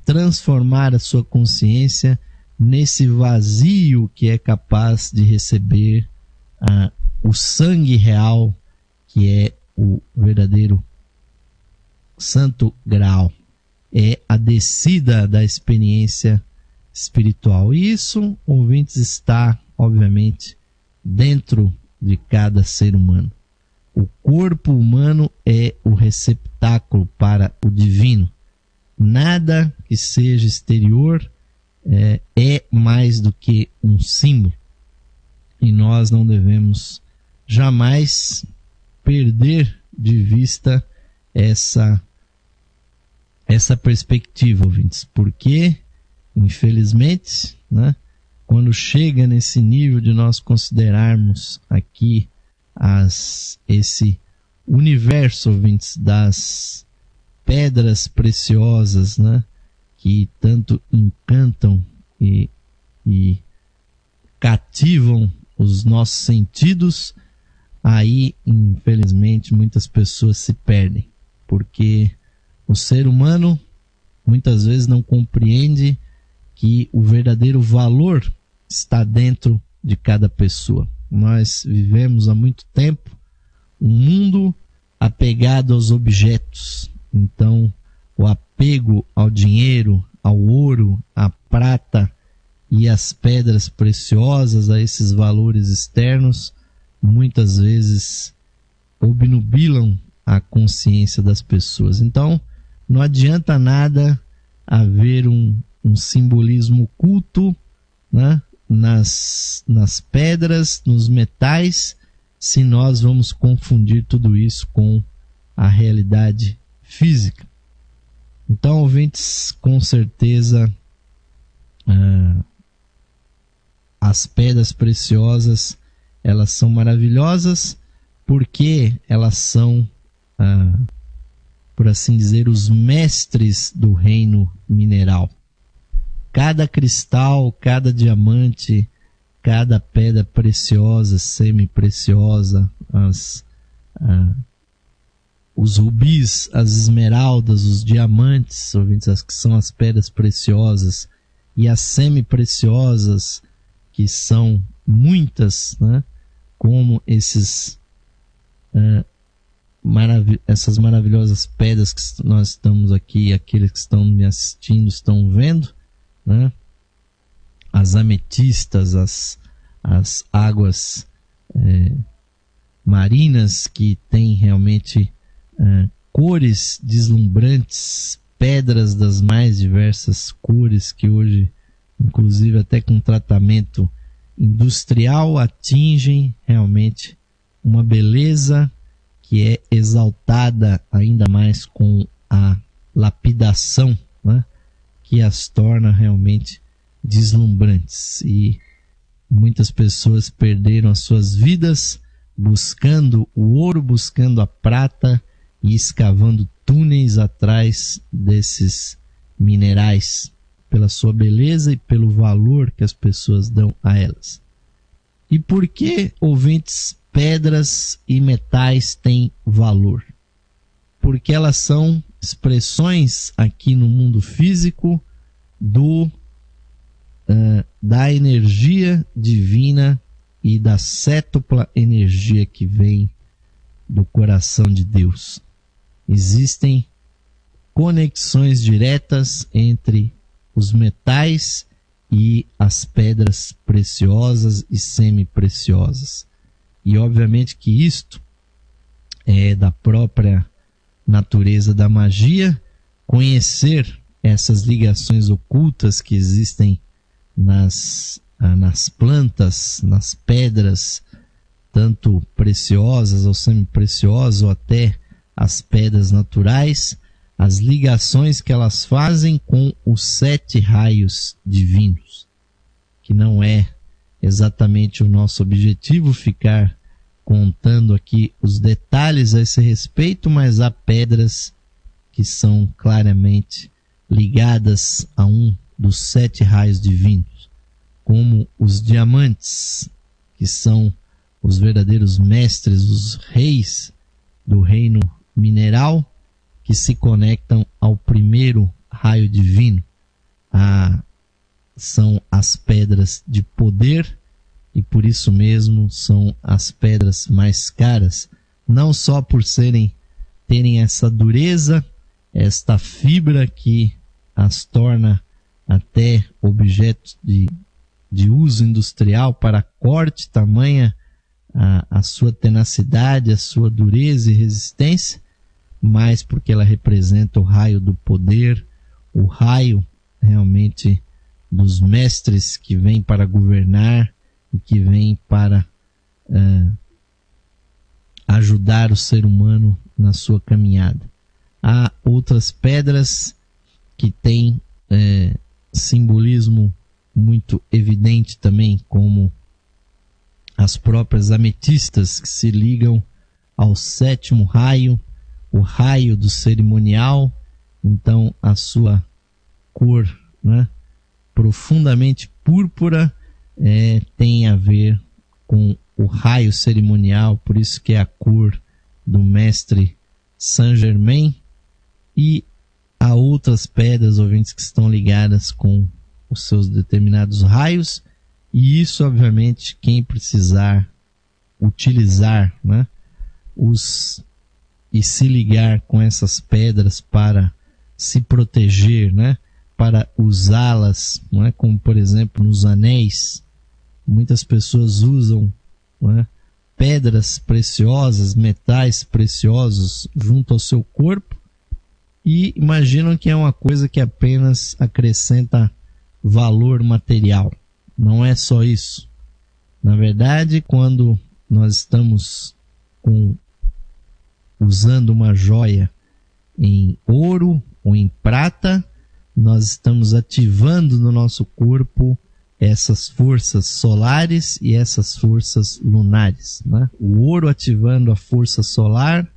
transformar a sua consciência nesse vazio que é capaz de receber o sangue real, que é o verdadeiro Santo Graal. É a descida da experiência espiritual. E isso, ouvintes, está, obviamente, dentro de cada ser humano. O corpo humano é o receptáculo para o divino. Nada que seja exterior é mais do que um símbolo. E nós não devemos jamais perder de vista essa perspectiva, ouvintes, porque, infelizmente, né, quando chega nesse nível de nós considerarmos aqui esse universo, ouvintes, das pedras preciosas, né, que tanto encantam e cativam os nossos sentidos, aí, infelizmente, muitas pessoas se perdem, porque o ser humano muitas vezes não compreende que o verdadeiro valor está dentro de cada pessoa. Nós vivemos há muito tempo um mundo apegado aos objetos. Então, o apego ao dinheiro, ao ouro, à prata e às pedras preciosas, a esses valores externos, muitas vezes obnubilam a consciência das pessoas. Então, não adianta nada haver um simbolismo oculto, né, nas pedras, nos metais, se nós vamos confundir tudo isso com a realidade física. Então, ouvintes, com certeza, as pedras preciosas, elas são maravilhosas porque elas são, por assim dizer, os mestres do reino mineral. Cada cristal, cada diamante, cada pedra preciosa, semi-preciosa, os rubis, as esmeraldas, os diamantes, ouvintes, as que são as pedras preciosas, e as semi-preciosas, que são muitas, né, como essas maravilhosas pedras que nós estamos aqui, aqueles que estão me assistindo estão vendo, né? As ametistas, as águas marinas, que têm realmente cores deslumbrantes, pedras das mais diversas cores, que hoje, inclusive até com tratamento industrial, atingem realmente uma beleza que é exaltada ainda mais com a lapidação, né, que as torna realmente deslumbrantes. E muitas pessoas perderam as suas vidas buscando o ouro, buscando a prata e escavando túneis atrás desses minerais, pela sua beleza e pelo valor que as pessoas dão a elas. E por que, ouvintes, pedras e metais têm valor? Porque elas são expressões aqui no mundo físico da energia divina e da cétupla energia que vem do coração de Deus. Existem conexões diretas entre os metais e as pedras preciosas e semi-preciosas. E obviamente que isto é da própria natureza da magia, conhecer essas ligações ocultas que existem nas nas plantas, nas pedras, tanto preciosas ou semi-preciosas, ou até as pedras naturais, as ligações que elas fazem com os 7 raios divinos, que não é exatamente o nosso objetivo ficar contando aqui os detalhes a esse respeito, mas há pedras que são claramente ligadas a um dos 7 raios divinos, como os diamantes, que são os verdadeiros mestres, os reis do reino mineral, que se conectam ao primeiro raio divino. São as pedras de poder, e por isso mesmo são as pedras mais caras, não só por terem essa dureza, esta fibra que as torna até objetos de uso industrial para corte, tamanha a sua tenacidade, a sua dureza e resistência, mas porque ela representa o raio do poder, o raio realmente dos mestres que vêm para governar e que vêm para ajudar o ser humano na sua caminhada. Há outras pedras que têm simbolismo muito evidente também, como as próprias ametistas, que se ligam ao 7º raio, o raio do cerimonial. Então a sua cor, né, profundamente púrpura, tem a ver com o raio cerimonial, por isso que é a cor do mestre Saint Germain. E há outras pedras, ouvintes, que estão ligadas com os seus determinados raios, e isso, obviamente, quem precisar utilizar, né, e se ligar com essas pedras para se proteger, né, para usá-las, não é, como por exemplo nos anéis. Muitas pessoas usam, não é, pedras preciosas, metais preciosos junto ao seu corpo, e imaginam que é uma coisa que apenas acrescenta valor material. Não é só isso. Na verdade, quando nós estamos usando uma joia em ouro ou em prata, nós estamos ativando no nosso corpo essas forças solares e essas forças lunares, né? O ouro ativando a força solar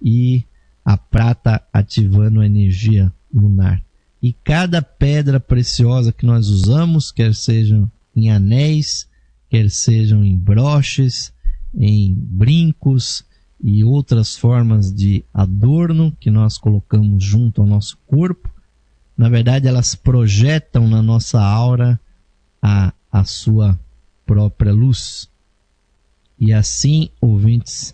e a prata ativando a energia lunar. E cada pedra preciosa que nós usamos, quer sejam em anéis, quer sejam em broches, em brincos e outras formas de adorno que nós colocamos junto ao nosso corpo, na verdade elas projetam na nossa aura a sua própria luz. E assim, ouvintes,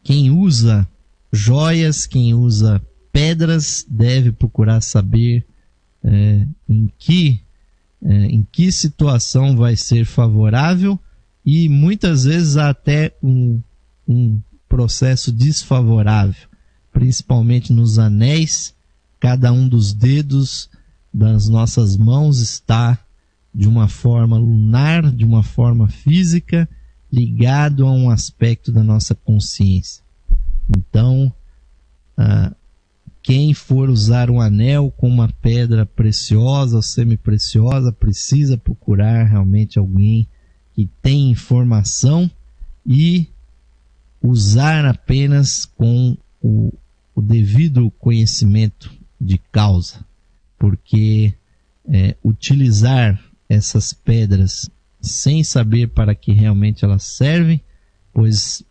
quem usa joias, quem usa pedras, deve procurar saber em que situação vai ser favorável, e muitas vezes há até um processo desfavorável, principalmente nos anéis. Cada um dos dedos das nossas mãos está de uma forma lunar, de uma forma física, ligado a um aspecto da nossa consciência. Então, quem for usar um anel com uma pedra preciosa ou semi-preciosa precisa procurar realmente alguém que tem informação e usar apenas com o devido conhecimento de causa, porque utilizar essas pedras sem saber para que realmente elas servem, pois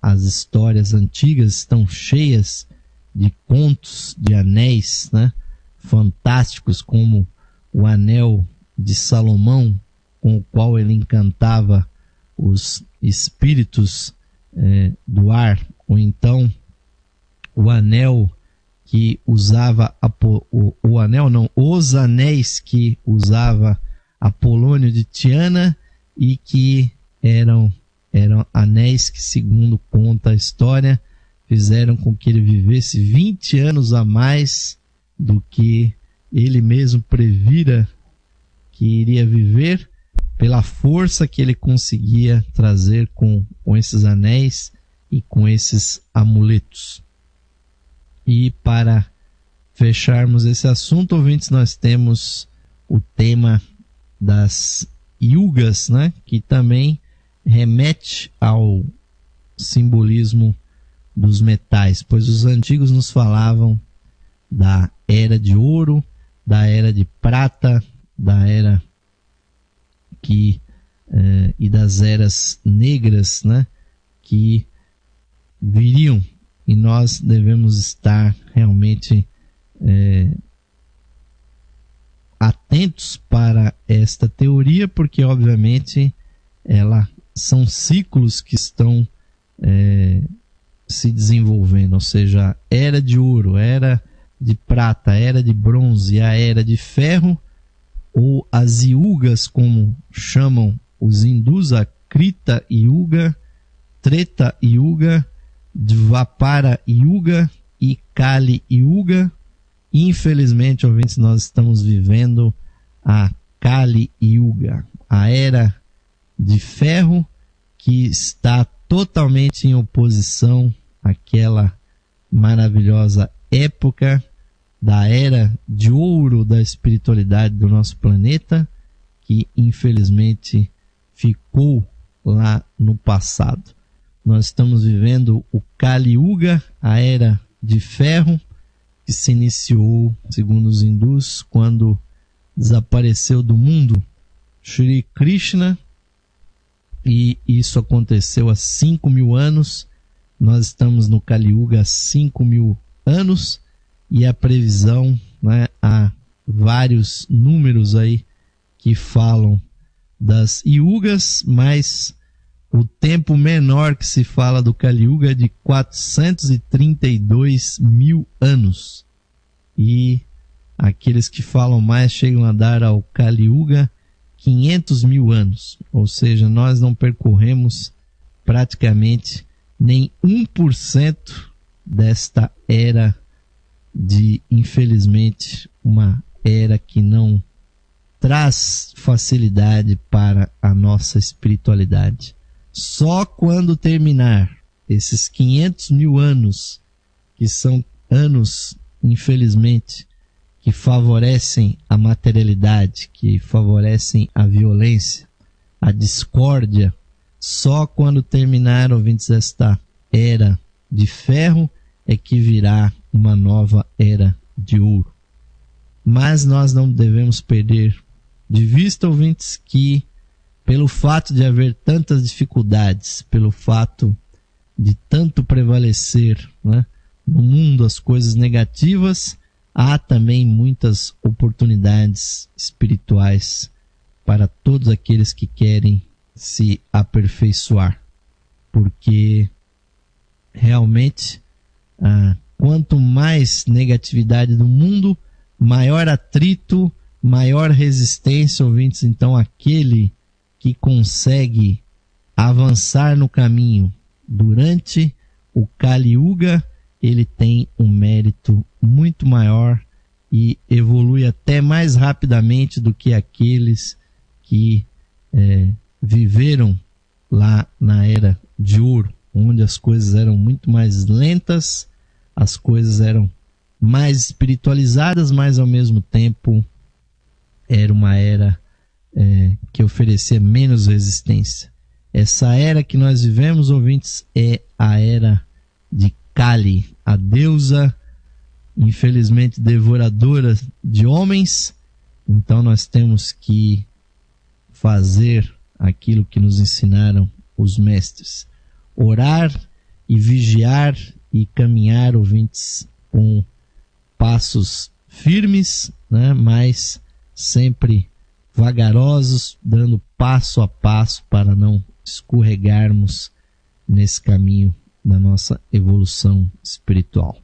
as histórias antigas estão cheias de contos de anéis, né, fantásticos, como o anel de Salomão, com o qual ele encantava os espíritos do ar, ou então o anel que usava os anéis que usava Apolônio de Tiana, e que eram anéis que, segundo conta a história, fizeram com que ele vivesse 20 anos a mais do que ele mesmo previra que que iria viver, pela força que ele conseguia trazer com esses anéis e com esses amuletos. E para fecharmos esse assunto, ouvintes, nós temos o tema das yugas, né? Que também remete ao simbolismo dos metais, pois os antigos nos falavam da era de ouro, da era de prata, da era e das eras negras, né, que viriam, e nós devemos estar realmente atentos para esta teoria, porque obviamente são ciclos que estão se desenvolvendo, ou seja, a era de ouro, a era de prata, a era de bronze, a era de ferro, ou as yugas, como chamam os hindus, a Krita Yuga, Treta Yuga, Dvapara Yuga e Kali Yuga. Infelizmente, ouvintes, nós estamos vivendo a Kali Yuga, a era de ferro, que está totalmente em oposição àquela maravilhosa época da era de ouro da espiritualidade do nosso planeta, que infelizmente ficou lá no passado. Nós estamos vivendo o Kali Yuga, a era de ferro, que se iniciou, segundo os hindus, quando desapareceu do mundo Shri Krishna, e isso aconteceu há 5.000 anos. Nós estamos no Kali Yuga há 5.000 anos, e a previsão, né, há vários números aí que falam das yugas, mas o tempo menor que se fala do Kali Yuga é de 432.000 anos. E aqueles que falam mais chegam a dar ao Kali Yuga 500.000 anos. Ou seja, nós não percorremos praticamente nem 1% desta era de, infelizmente, uma era que não traz facilidade para a nossa espiritualidade. Só quando terminar esses 500.000 anos, que são anos, infelizmente, que favorecem a materialidade, que favorecem a violência, a discórdia, só quando terminar, ouvintes, esta era de ferro, é que virá uma nova era de ouro. Mas nós não devemos perder de vista, ouvintes, que pelo fato de haver tantas dificuldades, pelo fato de tanto prevalecer, né, no mundo as coisas negativas, há também muitas oportunidades espirituais para todos aqueles que querem se aperfeiçoar. Porque realmente, quanto mais negatividade do mundo, maior atrito, maior resistência, ouvintes. Então, aquele que consegue avançar no caminho durante o Kali Yuga, ele tem um mérito muito maior e evolui até mais rapidamente do que aqueles que viveram lá na era de ouro, onde as coisas eram muito mais lentas, as coisas eram mais espiritualizadas, mas ao mesmo tempo era uma era que oferecia menos resistência. Essa era que nós vivemos, ouvintes, é a era de Kali, a deusa, infelizmente, devoradora de homens. Então nós temos que fazer aquilo que nos ensinaram os mestres: orar e vigiar e caminhar, ouvintes, com passos firmes, né, mas sempre vagarosos, dando passo a passo para não escorregarmos nesse caminho da nossa evolução espiritual.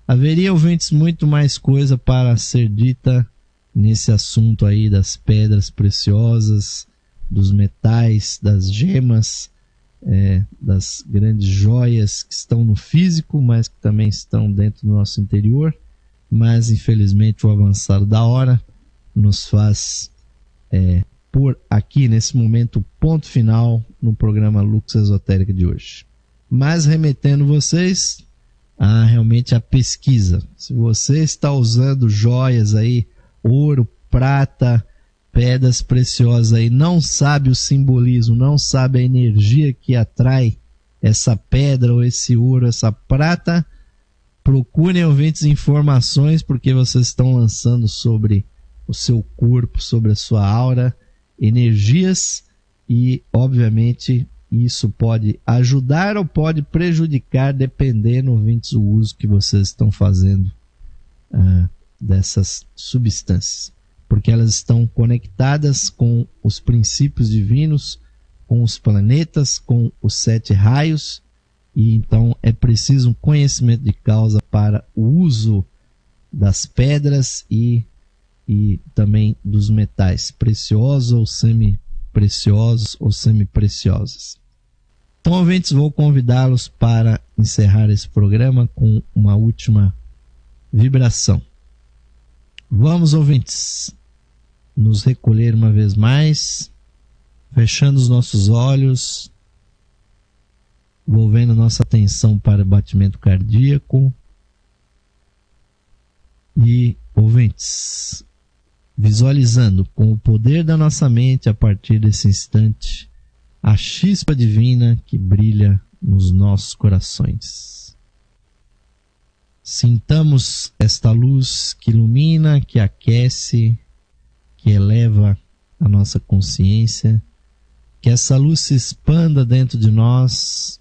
Haveria, ouvintes, muito mais coisa para ser dita nesse assunto aí das pedras preciosas, dos metais, das gemas, das grandes joias que estão no físico, mas que também estão dentro do nosso interior. Mas infelizmente o avançar da hora nos faz por aqui, nesse momento, ponto final no programa Lux Esotérica de hoje. Mas remetendo vocês realmente a pesquisa. Se você está usando joias aí, ouro, prata, pedras preciosas aí, não sabe o simbolismo, não sabe a energia que atrai essa pedra ou esse ouro, essa prata, procurem, ouvintes, informações, porque vocês estão lançando sobre o seu corpo, sobre a sua aura, energias, e obviamente isso pode ajudar ou pode prejudicar, dependendo, ouvintes, o uso que vocês estão fazendo dessas substâncias, porque elas estão conectadas com os princípios divinos, com os planetas, com os 7 raios, e então é preciso um conhecimento de causa para o uso das pedras e também dos metais preciosos ou semi-preciosos ou semi-preciosas. Então, ouvintes, vou convidá-los para encerrar esse programa com uma última vibração. Vamos, ouvintes, nos recolher uma vez mais, fechando os nossos olhos, volvendo nossa atenção para o batimento cardíaco e, ouvintes, visualizando com o poder da nossa mente, a partir desse instante, a chispa divina que brilha nos nossos corações. Sintamos esta luz que ilumina, que aquece, que eleva a nossa consciência, que essa luz se expanda dentro de nós,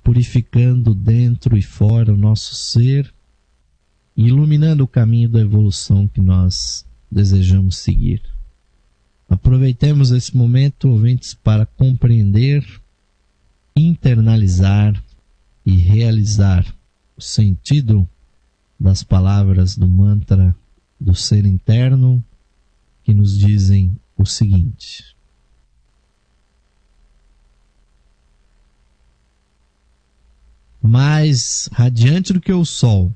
purificando dentro e fora o nosso ser, e iluminando o caminho da evolução que nós desejamos seguir. Aproveitemos esse momento, ouvintes, para compreender, internalizar e realizar o sentido das palavras do mantra do ser interno, que nos dizem o seguinte: mais radiante do que o sol,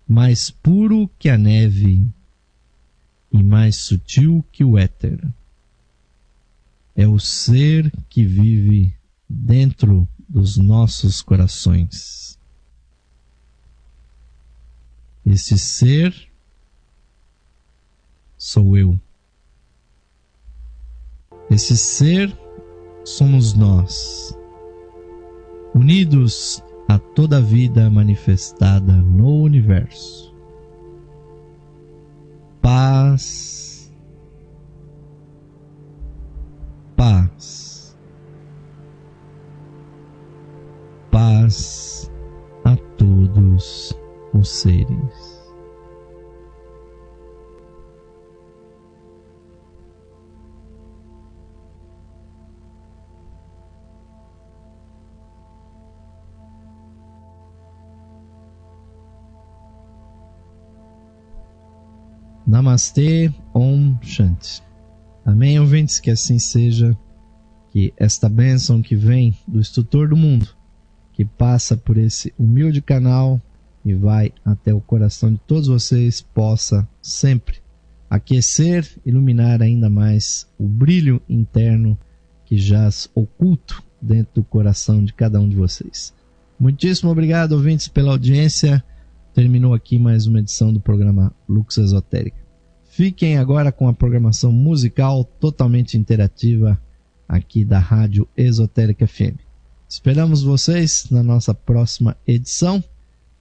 mais puro que a neve e mais sutil que o éter, é o ser que vive dentro dos nossos corações. Esse ser sou eu. Esse ser somos nós, unidos a toda a vida manifestada no universo. Paz, paz, paz a todos os seres. Namastê, Om Shanti. Amém, ouvintes, que assim seja, que esta bênção que vem do Instrutor do Mundo, que passa por esse humilde canal e vai até o coração de todos vocês, possa sempre aquecer, iluminar ainda mais o brilho interno que jaz oculto dentro do coração de cada um de vocês. Muitíssimo obrigado, ouvintes, pela audiência. Terminou aqui mais uma edição do programa Lux Esotérica. Fiquem agora com a programação musical totalmente interativa aqui da Rádio Esotérica FM. Esperamos vocês na nossa próxima edição.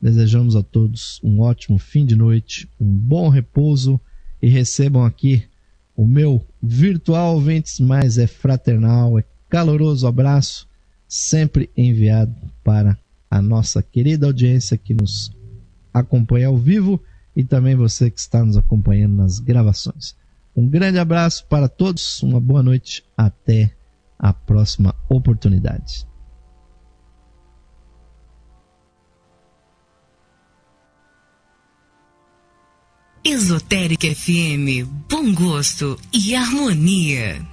Desejamos a todos um ótimo fim de noite, um bom repouso, e recebam aqui o meu virtual, ouvintes, mas é fraternal, é caloroso abraço, sempre enviado para a nossa querida audiência que nos acompanha ao vivo e também você que está nos acompanhando nas gravações. Um grande abraço para todos, uma boa noite, até a próxima oportunidade. Esotérica FM, bom gosto e harmonia.